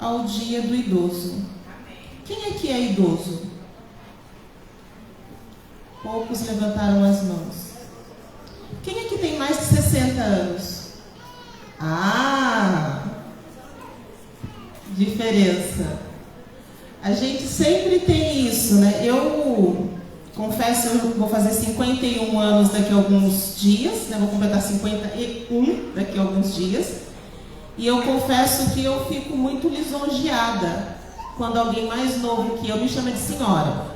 ao Dia do Idoso. Quem aqui é idoso? Poucos levantaram as mãos. Quem aqui tem mais de 60 anos? Ah! Diferença. A gente sempre tem isso, né? Eu confesso, eu vou fazer 51 anos daqui a alguns dias, né? Vou completar 51 daqui a alguns dias. E eu confesso que eu fico muito lisonjeada quando alguém mais novo que eu me chama de senhora.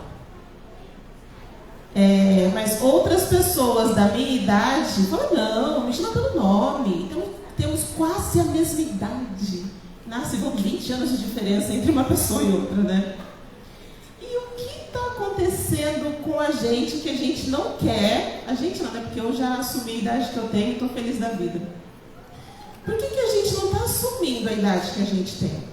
Mas outras pessoas da minha idade falam, não, me chama pelo nome. Então, temos quase a mesma idade. Nasce com 20 anos de diferença entre uma pessoa e outra, né? E o que está acontecendo com a gente que a gente não quer? A gente não, né? Porque eu já assumi a idade que eu tenho e estou feliz da vida. Por que a gente não está assumindo a idade que a gente tem?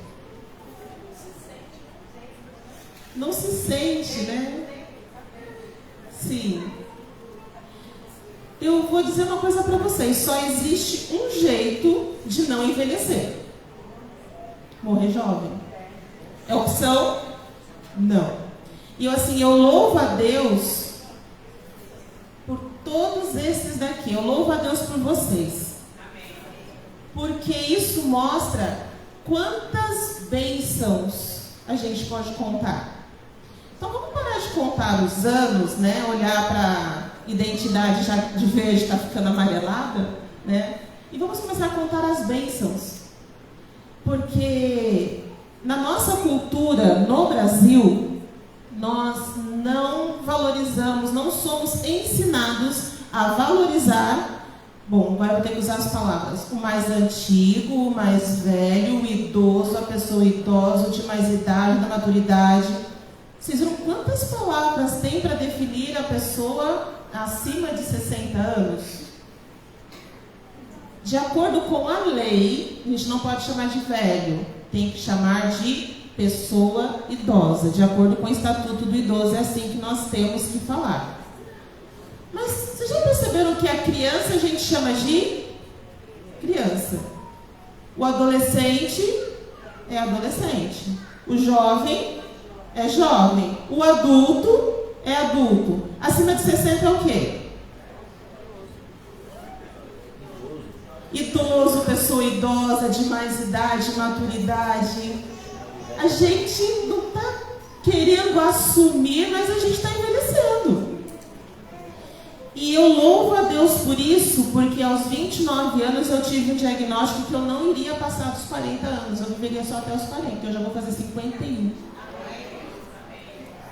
Não se sente, né? Sim. Eu vou dizer uma coisa para vocês. Só existe um jeito de não envelhecer. Morrer jovem. É opção? Não. E eu louvo a Deus por todos esses daqui. Eu louvo a Deus por vocês. Porque isso mostra quantas bênçãos a gente pode contar. Então vamos parar de contar os anos, né? Olhar para a identidade já de verde está ficando amarelada, né? E vamos começar a contar as bênçãos. Porque na nossa cultura, no Brasil, nós não valorizamos, não somos ensinados a valorizar, bom, agora eu vou ter que usar as palavras, o mais antigo, o mais velho, o idoso, a pessoa idosa, o de mais idade, da maturidade. Vocês viram quantas palavras tem para definir a pessoa acima de 60 anos? De acordo com a lei, a gente não pode chamar de velho, tem que chamar de pessoa idosa. De acordo com o Estatuto do Idoso, é assim que nós temos que falar. Mas vocês já perceberam que a criança a gente chama de criança? O adolescente é adolescente. O jovem é jovem. O adulto é adulto. Acima de 60 é o quê? Idoso, pessoa idosa, de mais idade, maturidade. A gente não está querendo assumir, mas a gente está envelhecendo. E eu louvo a Deus por isso, porque aos 29 anos eu tive um diagnóstico que eu não iria passar dos 40 anos. Eu viveria só até os 40, eu já vou fazer 51.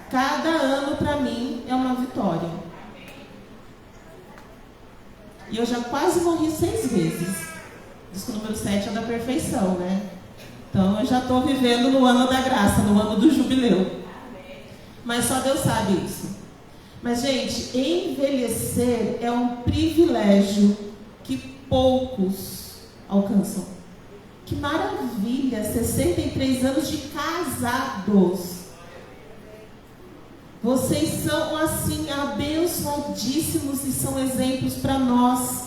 Cada ano para mim é uma vitória. E eu já quase morri 6 vezes. Diz que o número 7 é da perfeição, né? Então eu já estou vivendo no ano da graça, no ano do jubileu. Mas só Deus sabe isso. Mas, gente, envelhecer é um privilégio que poucos alcançam. Que maravilha! 63 anos de casados. Vocês são, assim, abençoadíssimos e são exemplos para nós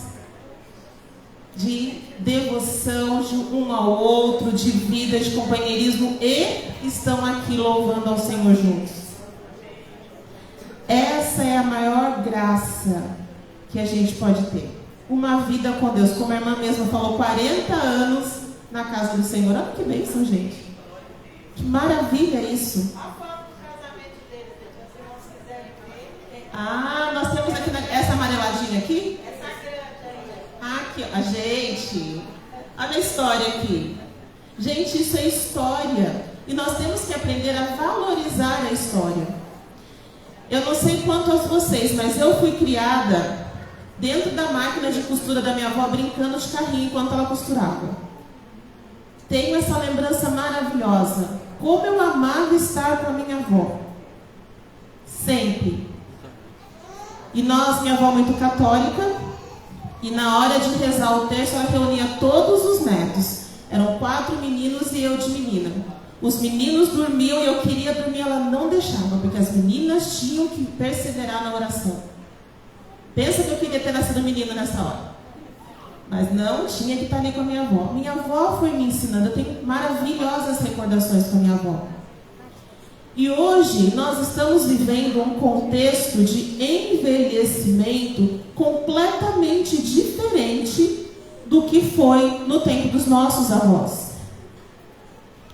de devoção de um ao outro, de vida, de companheirismo, e estão aqui louvando ao Senhor juntos. Essa é a maior graça que a gente pode ter. Uma vida com Deus, como a irmã mesma falou, 40 anos na casa do Senhor. Olha que bênção, gente. Que maravilha isso. Ah, nós temos aqui essa amareladinha aqui? Aqui, a gente. Olha a história aqui. Gente, isso é história. E nós temos que aprender a valorizar a história. Eu não sei quanto a vocês, mas eu fui criada dentro da máquina de costura da minha avó, brincando de carrinho enquanto ela costurava. Tenho essa lembrança maravilhosa. Como eu amava estar com a minha avó. Sempre. E minha avó muito católica, e na hora de rezar o terço, ela reunia todos os netos. Eram 4 meninos e eu de menina. Os meninos dormiam e eu queria dormir, ela não deixava, porque as meninas tinham que perseverar na oração. Pensa que eu queria ter nascido menina nessa hora. Mas não, tinha que estar ali com a minha avó. Minha avó foi me ensinando, eu tenho maravilhosas recordações. recordações com a minha avó. E hoje nós estamos vivendo um contexto de envelhecimento completamente diferente do que foi no tempo dos nossos avós.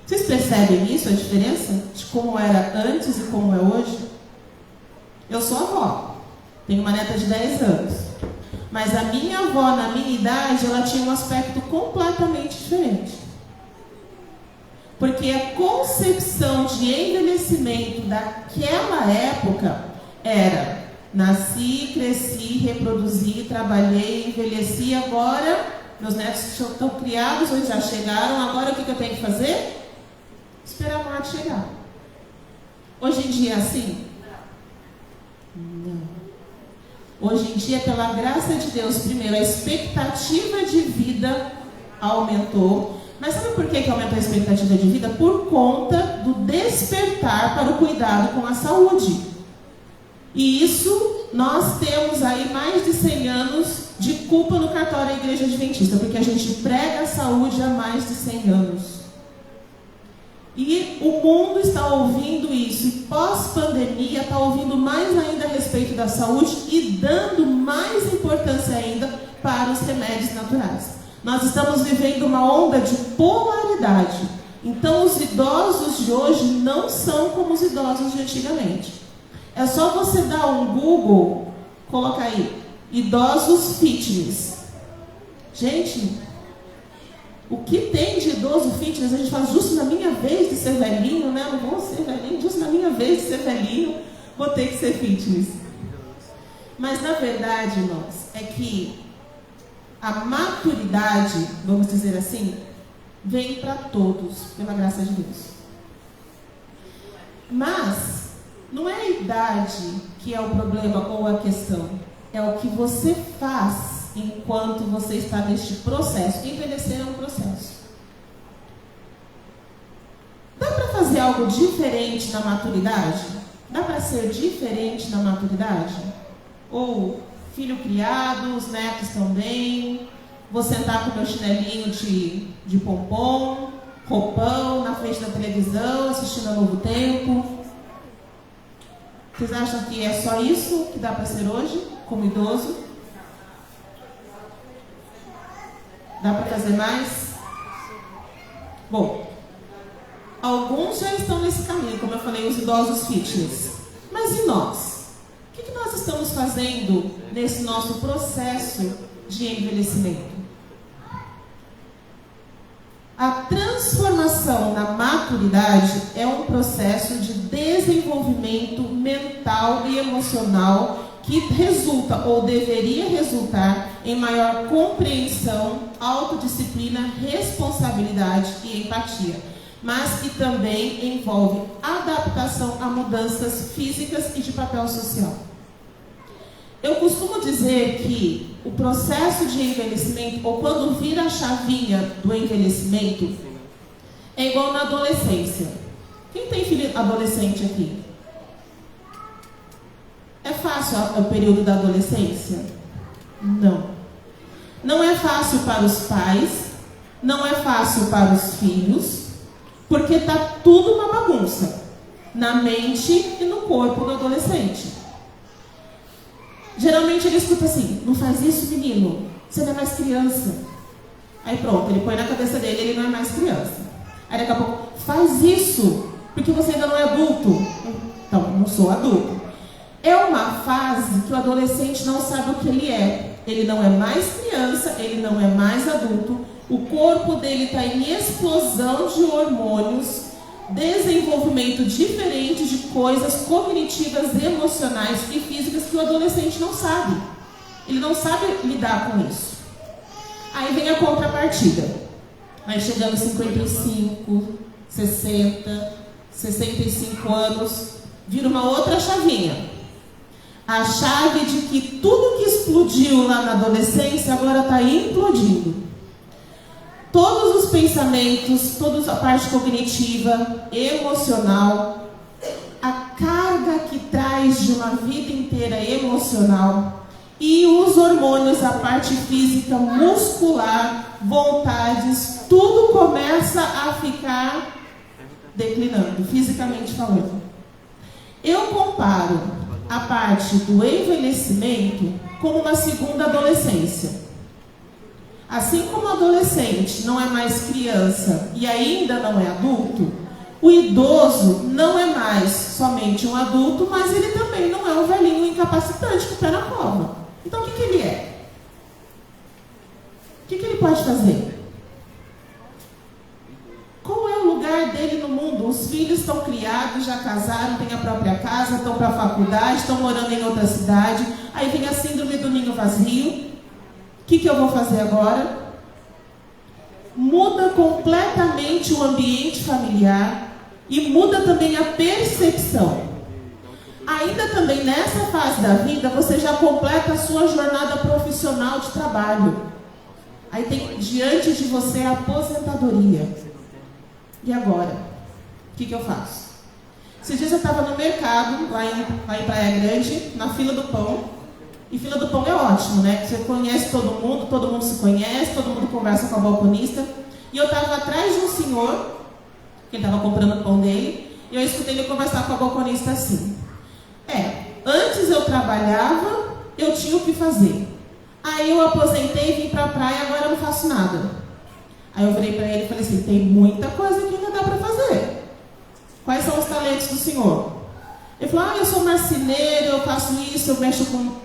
Vocês percebem isso, a diferença de como era antes e como é hoje? Eu sou avó, tenho uma neta de 10 anos. Mas a minha avó, na minha idade, ela tinha um aspecto completamente diferente. Porque a concepção de envelhecimento daquela época era: nasci, cresci, reproduzi, trabalhei, envelheci, agora meus netos estão criados, ou já chegaram, agora o que eu tenho que fazer? Esperar a morte chegar. Hoje em dia é assim? Não. Hoje em dia, pela graça de Deus, primeiro, a expectativa de vida aumentou. Mas sabe por que aumentou a expectativa de vida? Por conta do despertar para o cuidado com a saúde. E isso, nós temos aí mais de 100 anos de culpa no cartório da Igreja Adventista, porque a gente prega a saúde há mais de 100 anos. E o mundo está ouvindo isso, e pós-pandemia está ouvindo mais ainda a respeito da saúde e dando mais importância ainda para os remédios naturais. Nós estamos vivendo uma onda de polaridade. Então os idosos de hoje não são como os idosos de antigamente. É só você dar um Google, coloca aí, idosos fitness. Gente, o que tem de idoso fitness? A gente fala, justo na minha vez de ser velhinho, né? Não vou ser velhinho, justo na minha vez de ser velhinho, vou ter que ser fitness. Mas na verdade, irmãos, é que a maturidade, vamos dizer assim, vem para todos, pela graça de Deus. Mas não é a idade que é o problema ou a questão, é o que você faz enquanto você está neste processo. Envelhecer é um processo. Dá para fazer algo diferente na maturidade? Dá para ser diferente na maturidade? Ou filho criado, os netos também, vou sentar com meu chinelinho de pompom, roupão, na frente da televisão, assistindo a Novo Tempo. Vocês acham que é só isso que dá para ser hoje, como idoso? Dá para fazer mais? Bom, alguns já estão nesse caminho, como eu falei, os idosos fitness. Mas e nós? O que nós estamos fazendo nesse nosso processo de envelhecimento? A transformação na maturidade é um processo de desenvolvimento mental e emocional que resulta ou deveria resultar em maior compreensão, autodisciplina, responsabilidade e empatia, mas que também envolve adaptação a mudanças físicas e de papel social. Eu costumo dizer que o processo de envelhecimento, ou quando vira a chavinha do envelhecimento, é igual na adolescência. Quem tem filho adolescente aqui? É fácil o período da adolescência? Não. Não é fácil para os pais, não é fácil para os filhos, porque está tudo uma bagunça, na mente e no corpo do adolescente. Geralmente ele escuta assim, não faz isso, menino, você não é mais criança. Aí pronto, ele põe na cabeça dele, ele não é mais criança. Aí daqui a pouco, faz isso, porque você ainda não é adulto. Então, não sou adulto. É uma fase que o adolescente não sabe o que ele é. Ele não é mais criança, ele não é mais adulto. O corpo dele está em explosão de hormônios, desenvolvimento diferente de coisas cognitivas, emocionais e físicas que o adolescente não sabe. Ele não sabe lidar com isso. Aí vem a contrapartida. Vai chegando 55, 60, 65 anos, vira uma outra chavinha. A chave de que tudo que explodiu lá na adolescência agora está implodindo. Todos os pensamentos, toda a parte cognitiva, emocional, a carga que traz de uma vida inteira emocional e os hormônios, a parte física, muscular, vontades, tudo começa a ficar declinando, fisicamente falando. Eu comparo a parte do envelhecimento como uma segunda adolescência. Assim como o adolescente não é mais criança e ainda não é adulto, o idoso não é mais somente um adulto, mas ele também não é um velhinho incapacitante com o pé na cova. Então o que ele é? O que ele pode fazer? Qual é o lugar dele no mundo? Os filhos estão criados, já casaram, têm a própria casa, estão para a faculdade, estão morando em outra cidade. Aí vem a síndrome do ninho vazio. O que eu vou fazer agora? Muda completamente o ambiente familiar e muda também a percepção. Ainda também nessa fase da vida, você já completa a sua jornada profissional de trabalho. Aí tem diante de você a aposentadoria. E agora? O que eu faço? Esses dias eu estava no mercado, lá em Praia Grande, na fila do pão. E fila do pão é ótimo, né? Você conhece todo mundo se conhece, todo mundo conversa com a balconista. E eu estava atrás de um senhor, que ele estava comprando o pão dele, e eu escutei ele conversar com a balconista assim. Antes eu trabalhava, eu tinha o que fazer. Aí eu aposentei, vim para a praia, agora eu não faço nada. Aí eu virei para ele e falei assim, tem muita coisa que ainda dá para fazer. Quais são os talentos do senhor? Ele falou, eu sou marceneiro, eu faço isso, eu mexo com um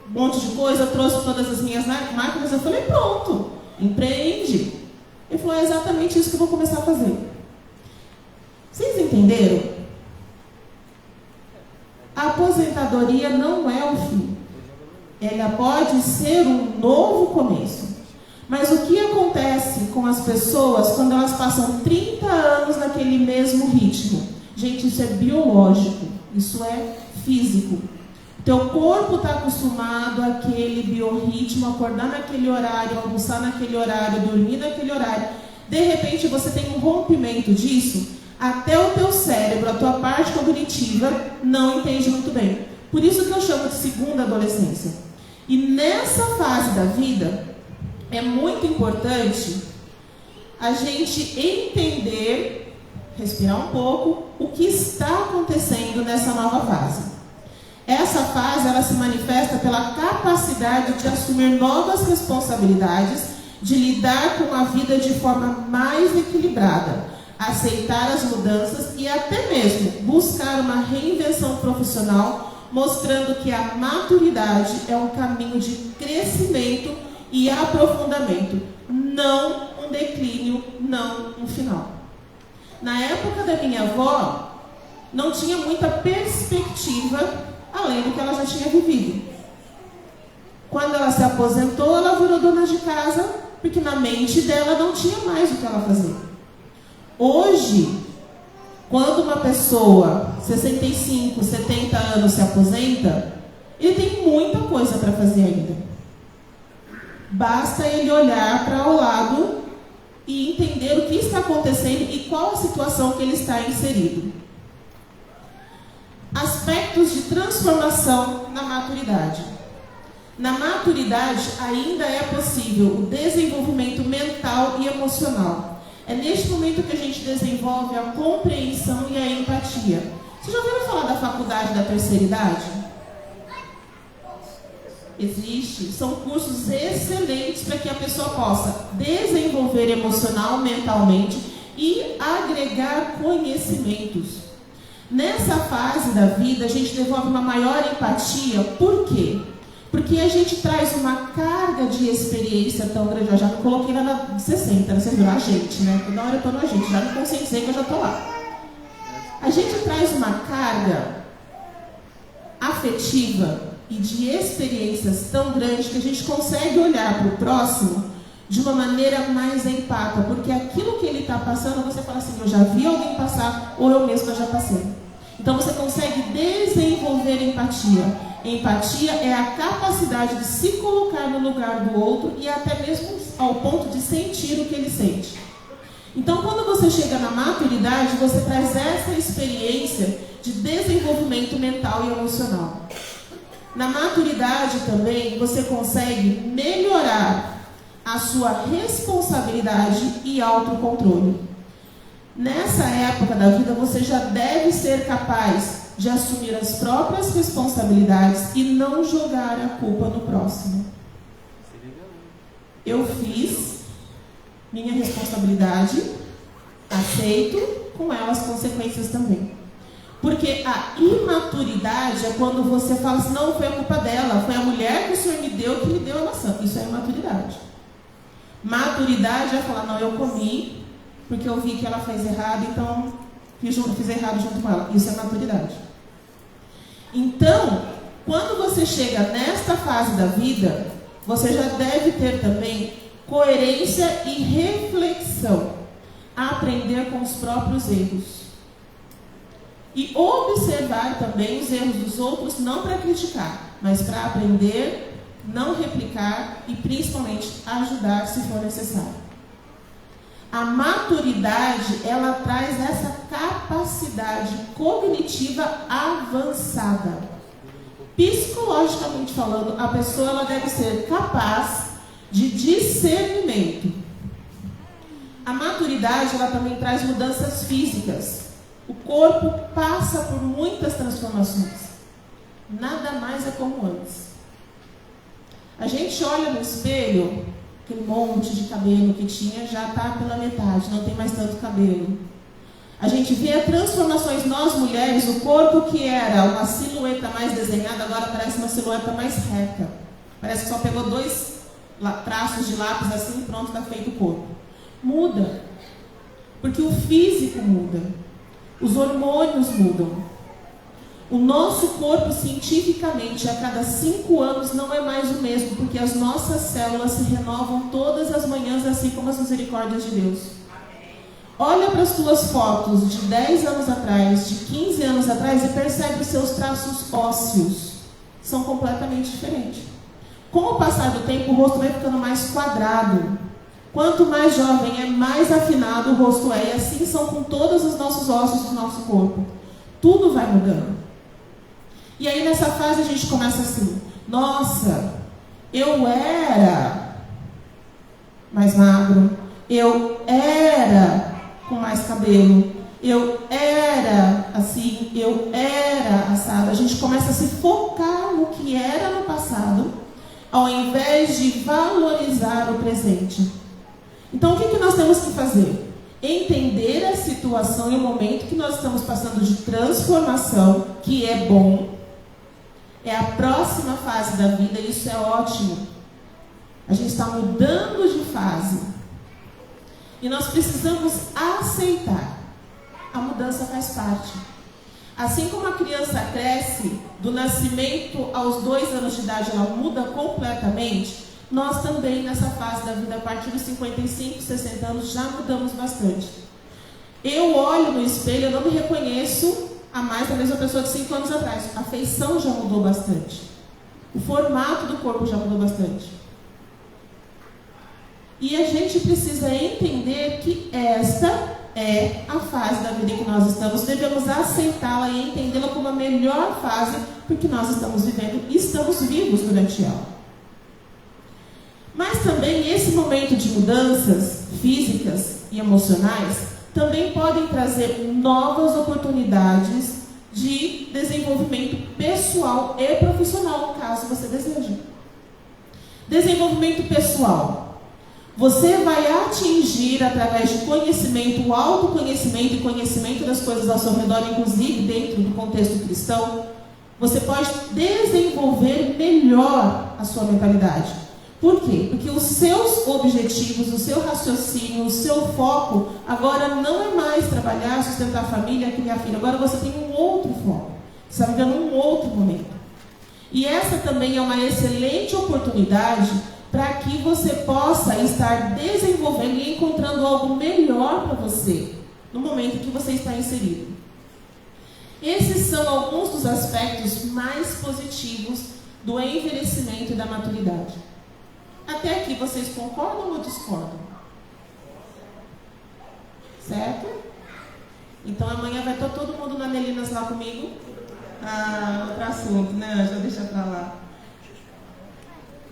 monte de coisa, eu trouxe todas as minhas máquinas. Eu falei, pronto, empreende. Ele falou, é exatamente isso que eu vou começar a fazer. Vocês entenderam? A aposentadoria não é o fim. Ela pode ser um novo começo. Mas o que acontece com as pessoas quando elas passam 30 anos naquele mesmo ritmo? Gente, isso é biológico, isso é físico. Teu corpo está acostumado àquele biorritmo, acordar naquele horário, almoçar naquele horário, dormir naquele horário. De repente você tem um rompimento disso, até o teu cérebro, a tua parte cognitiva, não entende muito bem. Por isso que eu chamo de segunda adolescência. E nessa fase da vida, é muito importante a gente entender, respirar um pouco, o que está acontecendo nessa nova fase. Essa fase, ela se manifesta pela capacidade de assumir novas responsabilidades, de lidar com a vida de forma mais equilibrada, aceitar as mudanças e até mesmo buscar uma reinvenção profissional, mostrando que a maturidade é um caminho de crescimento e aprofundamento, não um declínio, não um final. Na época da minha avó, não tinha muita perspectiva além do que ela já tinha vivido. Quando ela se aposentou, ela virou dona de casa, porque na mente dela não tinha mais o que ela fazer. Hoje, quando uma pessoa, 65, 70 anos, se aposenta, ele tem muita coisa para fazer ainda. Basta ele olhar para o lado e entender o que está acontecendo e qual a situação que ele está inserido. Aspectos de transformação na maturidade. Na maturidade ainda é possível o desenvolvimento mental e emocional. É neste momento que a gente desenvolve a compreensão e a empatia. Vocês já ouviram falar da faculdade da terceira idade? Existe, são cursos excelentes para que a pessoa possa desenvolver emocional, mentalmente e agregar conhecimentos. Nessa fase da vida, a gente desenvolve uma maior empatia. Por quê? Porque a gente traz uma carga de experiência tão grande. Eu já me coloquei lá na 60, né? Você viu? A gente, né? Toda hora eu estou na gente, já me conscientizei que eu já estou lá. A gente traz uma carga afetiva e de experiências tão grandes que a gente consegue olhar para o próximo de uma maneira mais empática, porque aquilo que ele está passando, você fala assim, eu já vi alguém passar, ou eu mesma já passei. Então você consegue desenvolver empatia. Empatia é a capacidade de se colocar no lugar do outro e até mesmo ao ponto de sentir o que ele sente. Então quando você chega na maturidade, você traz essa experiência de desenvolvimento mental e emocional. Na maturidade também, você consegue melhorar a sua responsabilidade e autocontrole. Nessa época da vida, você já deve ser capaz de assumir as próprias responsabilidades e não jogar a culpa no próximo. Eu fiz minha responsabilidade, aceito com ela as consequências também. Porque a imaturidade é quando você fala assim, não foi a culpa dela, foi a mulher que o Senhor me deu que me deu a maçã. Isso é imaturidade. Maturidade é falar, não, eu comi porque eu vi que ela fez errado, então fiz errado junto com ela. Isso é maturidade. Então, quando você chega nesta fase da vida, você já deve ter também coerência e reflexão. Aprender com os próprios erros. E observar também os erros dos outros, não para criticar, mas para aprender, não replicar e principalmente ajudar se for necessário. A maturidade, ela traz essa capacidade cognitiva avançada. Psicologicamente falando, a pessoa ela deve ser capaz de discernimento. A maturidade, ela também traz mudanças físicas. O corpo passa por muitas transformações. Nada mais é como antes. A gente olha no espelho, aquele monte de cabelo que tinha já está pela metade, não tem mais tanto cabelo. A gente vê transformações, nós mulheres, o corpo que era uma silhueta mais desenhada, agora parece uma silhueta mais reta. Parece que só pegou 2 traços de lápis assim e pronto, está feito o corpo. Muda. Porque o físico muda. Os hormônios mudam. O nosso corpo, cientificamente, a cada 5 anos não é mais o mesmo, porque as nossas células se renovam todas as manhãs, assim como as misericórdias de Deus. Olha para as tuas fotos de 10 anos atrás, de 15 anos atrás e percebe os seus traços ósseos. São completamente diferentes. Com o passar do tempo, o rosto vai ficando mais quadrado. Quanto mais jovem é, mais afinado o rosto é. E assim são com todos os nossos ossos do nosso corpo. Tudo vai mudando. E aí nessa fase a gente começa assim. Nossa, eu era mais magro. Eu era com mais cabelo. Eu era assim. Eu era assado. A gente começa a se focar no que era no passado, ao invés de valorizar o presente. Então, o que nós temos que fazer? Entender a situação e o momento que nós estamos passando de transformação, que é bom. É a próxima fase da vida, e isso é ótimo. A gente está mudando de fase. E nós precisamos aceitar. A mudança faz parte. Assim como a criança cresce, do nascimento aos 2 anos de idade, ela muda completamente. Nós também, nessa fase da vida, a partir dos 55, 60 anos, já mudamos bastante. Eu olho no espelho, eu não me reconheço a mais da mesma pessoa de 5 anos atrás. A feição já mudou bastante. O formato do corpo já mudou bastante. E a gente precisa entender que esta é a fase da vida em que nós estamos. Devemos aceitá-la e entendê-la como a melhor fase, porque nós estamos vivendo e estamos vivos durante ela. Mas também esse momento de mudanças físicas e emocionais também podem trazer novas oportunidades de desenvolvimento pessoal e profissional, caso você deseje. Desenvolvimento pessoal. Você vai atingir, através de conhecimento, o autoconhecimento e conhecimento das coisas ao seu redor, inclusive dentro do contexto cristão, você pode desenvolver melhor a sua mentalidade. Por quê? Porque os seus objetivos, o seu raciocínio, o seu foco, agora não é mais trabalhar, sustentar a família, criar filho. Agora você tem um outro foco. Você está vivendo um outro momento. E essa também é uma excelente oportunidade para que você possa estar desenvolvendo e encontrando algo melhor para você no momento que você está inserido. Esses são alguns dos aspectos mais positivos do envelhecimento e da maturidade. Até aqui vocês concordam ou discordam? Certo? Então amanhã vai estar todo mundo na Melinas lá comigo. Outro assunto, né? Já deixa pra lá.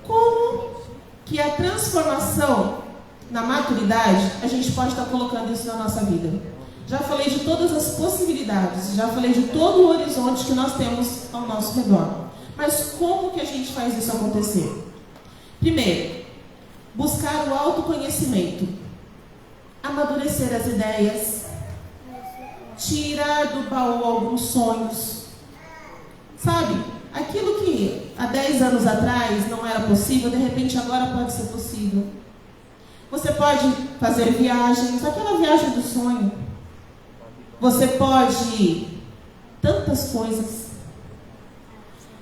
Como que a transformação na maturidade, a gente pode estar colocando isso na nossa vida? já falei de todas as possibilidades, já falei de todo o horizonte que nós temos ao nosso redor. Mas como que a gente faz isso acontecer? Primeiro, buscar o autoconhecimento, amadurecer as ideias, tirar do baú alguns sonhos. Sabe, aquilo que há 10 anos atrás não era possível, de repente agora pode ser possível. Você pode fazer viagens, aquela viagem do sonho. Você pode tantas coisas.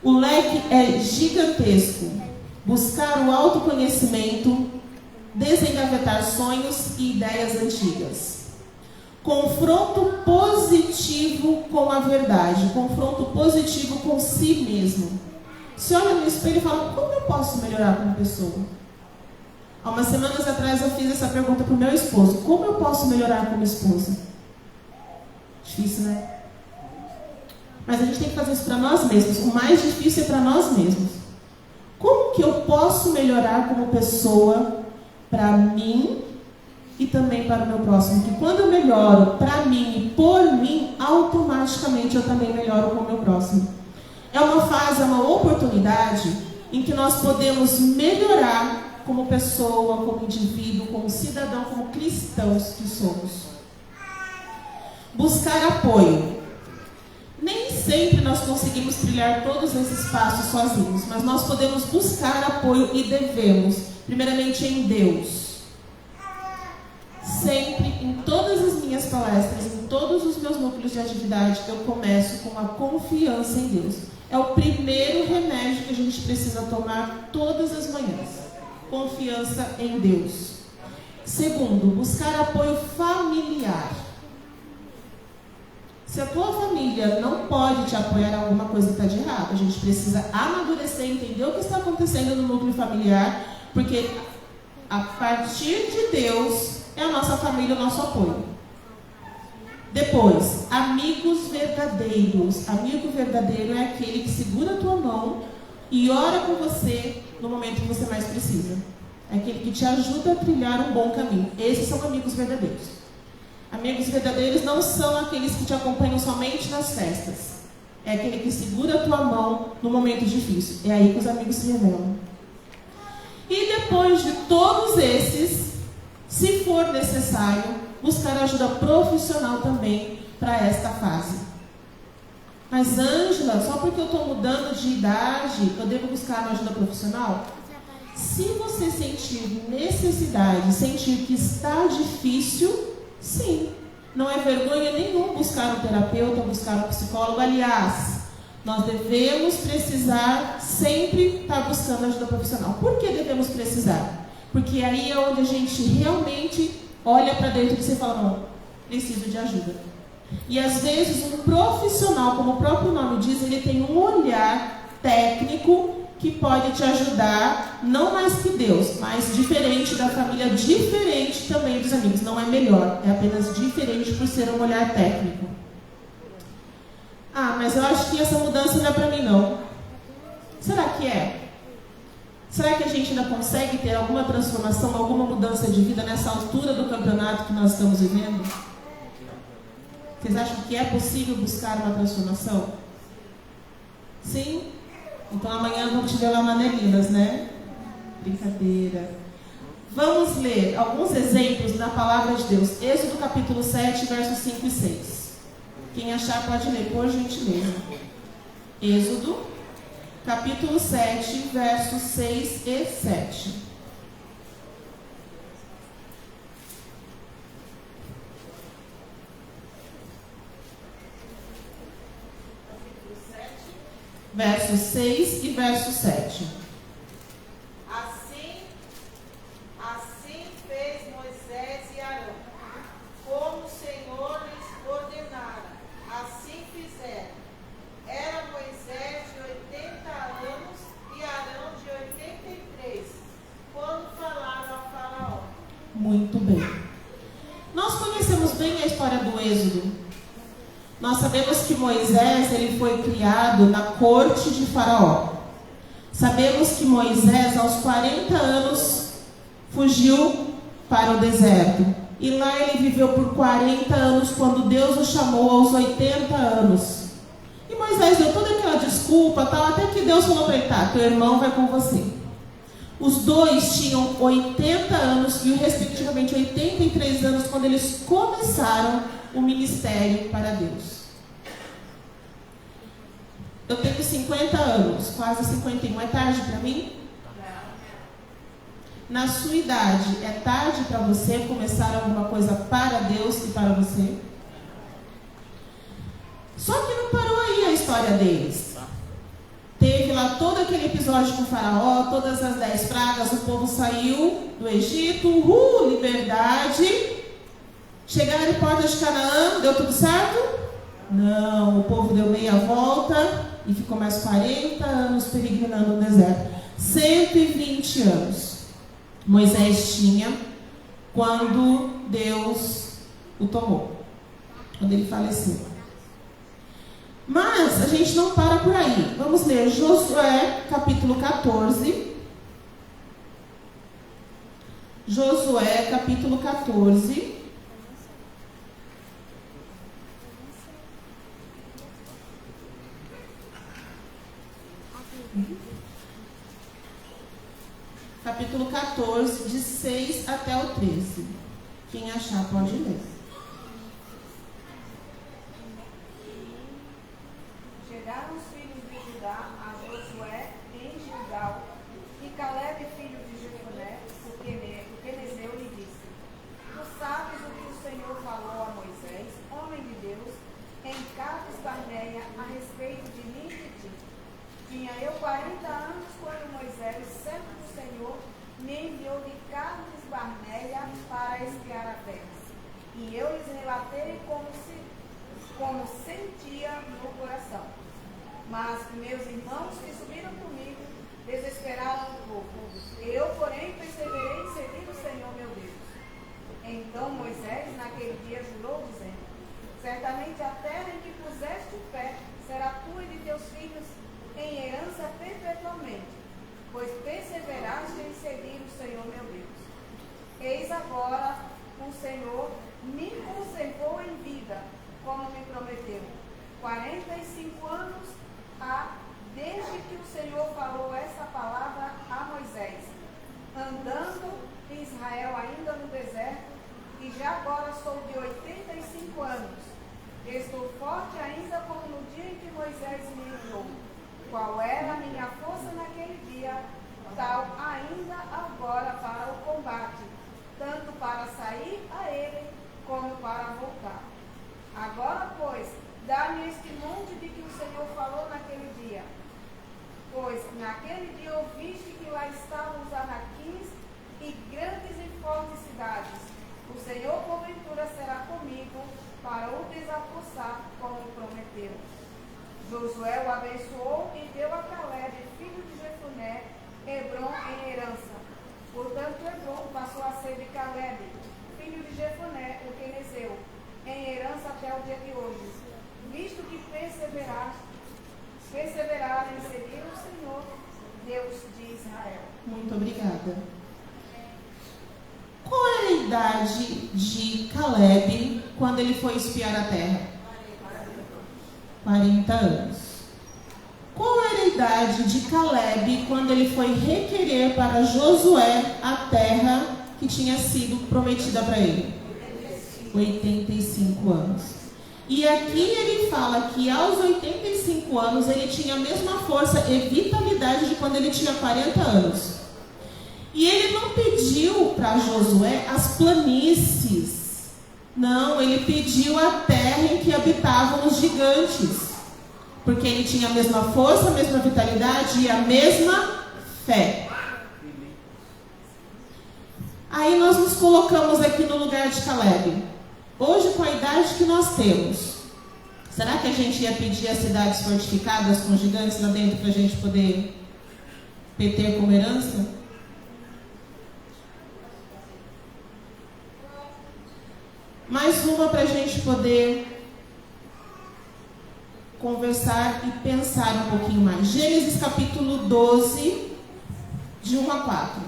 O leque é gigantesco. Buscar o autoconhecimento, desengavetar sonhos e ideias antigas. Confronto positivo com a verdade, confronto positivo com si mesmo. Se olha no espelho e fala, como eu posso melhorar como pessoa? Há umas semanas atrás eu fiz essa pergunta para o meu esposo, como eu posso melhorar como esposa? Difícil, né? Mas a gente tem que fazer isso para nós mesmos. O mais difícil é para nós mesmos. Como que eu posso melhorar como pessoa para mim e também para o meu próximo? Que quando eu melhoro para mim e por mim, automaticamente eu também melhoro com o meu próximo. É uma fase, é uma oportunidade em que nós podemos melhorar como pessoa, como indivíduo, como cidadão, como cristãos que somos. Buscar apoio. Nem sempre nós conseguimos trilhar todos esses passos sozinhos, mas nós podemos buscar apoio e devemos, primeiramente em Deus. Sempre, em todas as minhas palestras, em todos os meus núcleos de atividade, eu começo com a confiança em Deus. É o primeiro remédio que a gente precisa tomar todas as manhãs. Confiança em Deus. Segundo, buscar apoio familiar. Se a tua família não pode te apoiar em alguma coisa que está de errado, a gente precisa amadurecer, entender o que está acontecendo no núcleo familiar, porque a partir de Deus é a nossa família, o nosso apoio. Depois, amigos verdadeiros. Amigo verdadeiro é aquele que segura a tua mão e ora com você no momento que você mais precisa. É aquele que te ajuda a trilhar um bom caminho. Esses são amigos verdadeiros. Amigos verdadeiros não são aqueles que te acompanham somente nas festas. É aquele que segura a tua mão no momento difícil. É aí que os amigos se revelam. E depois de todos esses, se for necessário, buscar ajuda profissional também para esta fase. Mas, Ângela, só porque eu estou mudando de idade, eu devo buscar uma ajuda profissional? Se você sentir necessidade, sentir que está difícil, sim. Não é vergonha nenhuma buscar um terapeuta, buscar um psicólogo. Aliás, nós devemos precisar sempre estar buscando ajuda profissional. Por que devemos precisar? Porque aí é onde a gente realmente olha para dentro de si e fala, não, preciso de ajuda. E às vezes um profissional, como o próprio nome diz, ele tem um olhar técnico que pode te ajudar, não mais que Deus, mas diferente da família, diferente também dos amigos. Não é melhor, é apenas diferente por ser um olhar técnico. Ah, mas eu acho que essa mudança não é para mim não. Será que é? Será que a gente ainda consegue ter alguma transformação, alguma mudança de vida nessa altura do campeonato que nós estamos vivendo? Vocês acham que é possível buscar uma transformação? Sim? Então amanhã vamos te ver lá Manelinas, né? Brincadeira. Vamos ler alguns exemplos na palavra de Deus. Êxodo capítulo 7, versos 5 e 6. Quem achar pode ler, por gentileza. Êxodo capítulo 7, versos 6 e 7. Versos 6 e verso 7. Assim fez Moisés e Arão, como o Senhor lhes ordenara. Assim fizeram. Era Moisés de 80 anos e Arão de 83, quando falaram a Faraó. Muito bem. Nós conhecemos bem a história do Êxodo. Nós sabemos que Moisés ele foi criado na corte de Faraó. Sabemos que Moisés, aos 40 anos, fugiu para o deserto. E lá ele viveu por 40 anos, quando Deus o chamou aos 80 anos. E Moisés deu toda aquela desculpa, tal, até que Deus falou para ele: tá, teu irmão vai com você. Os dois tinham 80 anos e respectivamente 83 anos quando eles começaram o ministério para Deus. Eu tenho 50 anos, quase 51. É tarde para mim? Na sua idade, é tarde para você começar alguma coisa para Deus e para você? Só que não parou aí a história deles. Teve lá todo aquele episódio com o faraó, todas as 10 pragas, o povo saiu do Egito, liberdade. Chegaram em Porta de Canaã, deu tudo certo? Não, o povo deu meia volta e ficou mais 40 anos peregrinando no deserto. 120 anos Moisés tinha quando Deus o tomou, quando ele faleceu. Mas a gente não para por aí. Vamos ler Josué capítulo 14. Josué capítulo 14. Capítulo 14, de 6 até o 13. Quem achar pode ler. Chegaram os filhos de Judá a Josué em Gilgal, e Caleb, filho de Jefoné, o quenezeu, lhe disse: Tu sabes o que o Senhor falou a Moisés, homem de Deus, em Cades Barneia, a respeito de mim e de ti. Tinha eu 40 anos quando Moisés, servo do Senhor, me enviou de Cades Barneia para espiar a terra. E eu lhes relatei como sentia no coração. Mas meus irmãos que subiram comigo desesperaram um pouco. Eu, porém, perseverei em seguir o Senhor meu Deus. Então Moisés, naquele dia, jurou, dizendo: Certamente a terra em que puseste o pé será tua e de teus filhos em herança perpetuamente, pois perseveraste em seguir o Senhor meu Deus. Eis agora o Senhor me conservou em vida, como me prometeu. 45 anos há desde que o Senhor falou essa palavra a Moisés, andando Israel ainda no deserto, e já agora sou de 85 anos. Estou forte ainda como no dia em que Moisés me enviou. Qual era a minha força naquele dia, tal ainda agora para o combate, tanto para sair a ele como para voltar. Agora, pois, dá-me este monte de que o Senhor falou naquele dia. Pois naquele dia ouviste que lá estavam os anaquins e grandes e fortes cidades. O Senhor, porventura, será comigo para o desapossar, como prometeu. Josué o abençoou e deu a Caleb, filho de Jefoné, Hebrom em herança. Portanto, Hebrom passou a ser de Caleb, filho de Jefoné, o quenezeu, em herança até o dia de hoje, visto que perseveraram em seguir o Senhor, Deus de Israel. Muito obrigada. Qual era a idade de Caleb quando ele foi espiar a terra? 40 anos. Qual era a idade de Caleb quando ele foi requerer para Josué a terra que tinha sido prometida para ele? 85 anos. E aqui ele fala que aos 85 anos ele tinha a mesma força e vitalidade de quando ele tinha 40 anos. E ele não pediu para Josué as planícies. Não, ele pediu a terra em que habitavam os gigantes. Porque ele tinha a mesma força, a mesma vitalidade e a mesma fé. Aí nós nos colocamos aqui no lugar de Caleb. Hoje, com a idade que nós temos, será que a gente ia pedir as cidades fortificadas com gigantes lá dentro para a gente poder ter como herança? Mais uma para a gente poder conversar e pensar um pouquinho mais. Gênesis capítulo 12, de 1 a 4.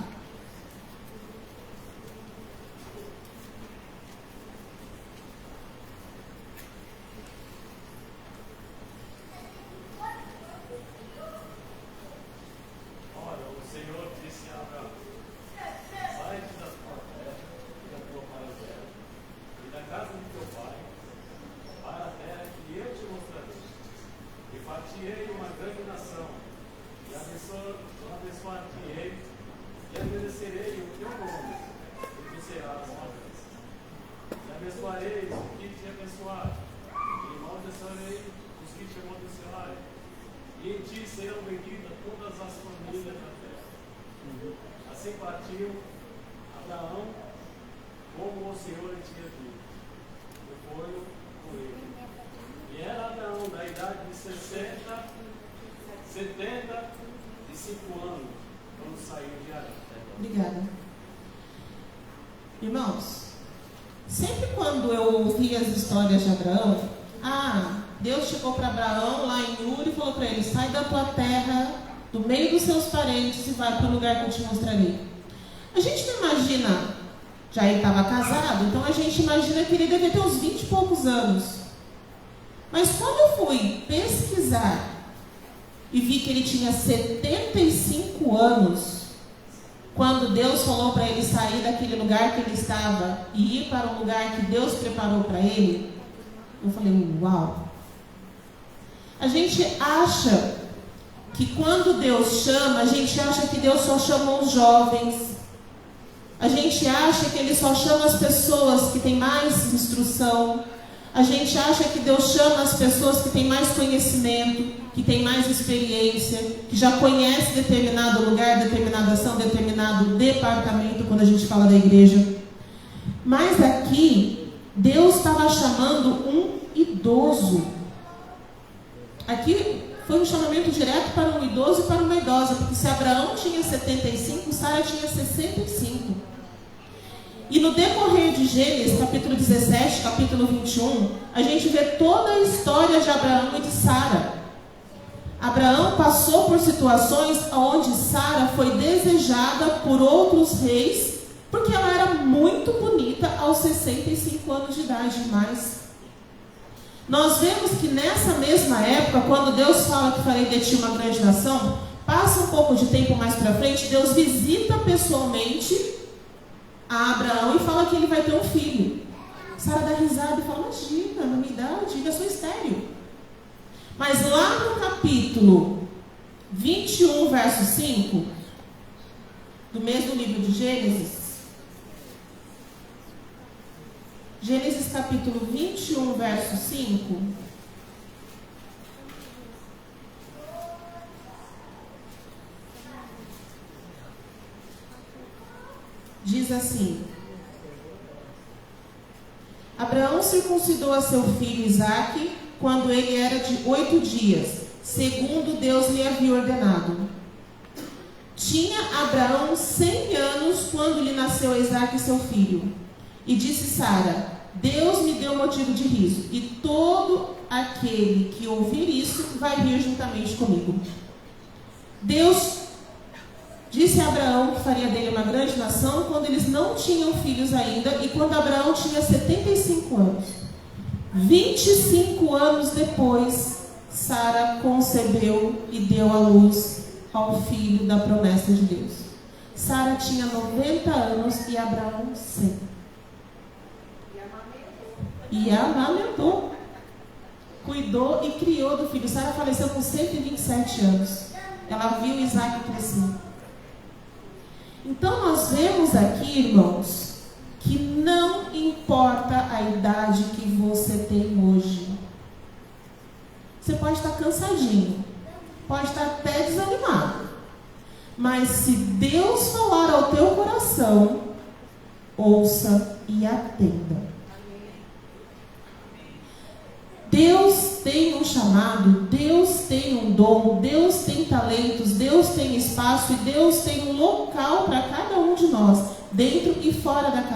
abençoar-te-ei e agradecerei o teu nome, e tu serás abençoado. E abençoarei os que te abençoarem, e amaldiçoarei os que te amaldiçoarem. E em ti serão benditas todas as famílias da terra. Assim partiu Abraão, como o Senhor tinha dito. E foi com ele. E era Abraão da idade de 75 anos, quando saiu de Arã. Obrigada. Irmãos, sempre quando eu ouvi as histórias de Abraão, Deus chegou para Abraão lá em Ur e falou para ele: sai da tua terra, do meio dos seus parentes e vai para o lugar que eu te mostrarei. A gente não imagina, já ele estava casado, então a gente imagina que ele devia ter uns 20 e poucos anos. Mas quando eu fui pesquisar e vi que ele tinha 75 anos, quando Deus falou para ele sair daquele lugar que ele estava e ir para um lugar que Deus preparou para ele, eu falei: uau! A gente acha que quando Deus chama, a gente acha que Deus só chama os jovens. A gente acha que Ele só chama as pessoas que têm mais instrução. A gente acha que Deus chama as pessoas que têm mais conhecimento, que têm mais experiência, que já conhecem determinado lugar, determinada ação, determinado departamento, quando a gente fala da igreja. Mas aqui, Deus estava chamando um idoso. Aqui foi um chamamento direto para um idoso e para uma idosa, porque se Abraão tinha 75, Sara tinha 65. E no decorrer de Gênesis, capítulo 17, capítulo 21, a gente vê toda a história de Abraão e de Sara. Abraão passou por situações onde Sara foi desejada por outros reis, porque ela era muito bonita aos 65 anos de idade e mais. Nós vemos que nessa mesma época, quando Deus fala que farei de ti uma grande nação, passa um pouco de tempo mais para frente, Deus visita pessoalmente a Abraão e fala que ele vai ter um filho. Sara dá risada e fala: imagina, na minha idade, ainda sou estéril. Mas lá no capítulo 21, verso 5, do mesmo livro de Gênesis, Gênesis capítulo 21, verso 5, diz assim: Abraão circuncidou a seu filho Isaque quando ele era de 8 dias, segundo Deus lhe havia ordenado. Tinha Abraão 100 anos quando lhe nasceu Isaque, seu filho. E disse Sara: Deus me deu motivo de riso, e todo aquele que ouvir isso vai rir juntamente comigo. Deus disse a Abraão que faria dele uma grande nação quando eles não tinham filhos ainda e quando Abraão tinha 75 anos. 25 anos depois, Sara concebeu e deu à luz ao filho da promessa de Deus. Sara tinha 90 anos e Abraão 100. E amamentou. Cuidou e criou do filho. Sara faleceu com 127 anos. Ela viu Isaque crescer. Então nós vemos aqui, irmãos, que não importa a idade que você tem hoje. Você pode estar cansadinho, pode estar até desanimado, mas se Deus falar ao teu coração, ouça e atenda. Deus tem um chamado, Deus tem um dom, Deus tem talentos, Deus tem espaço e Deus tem um local para cada um de nós, dentro e fora da casa.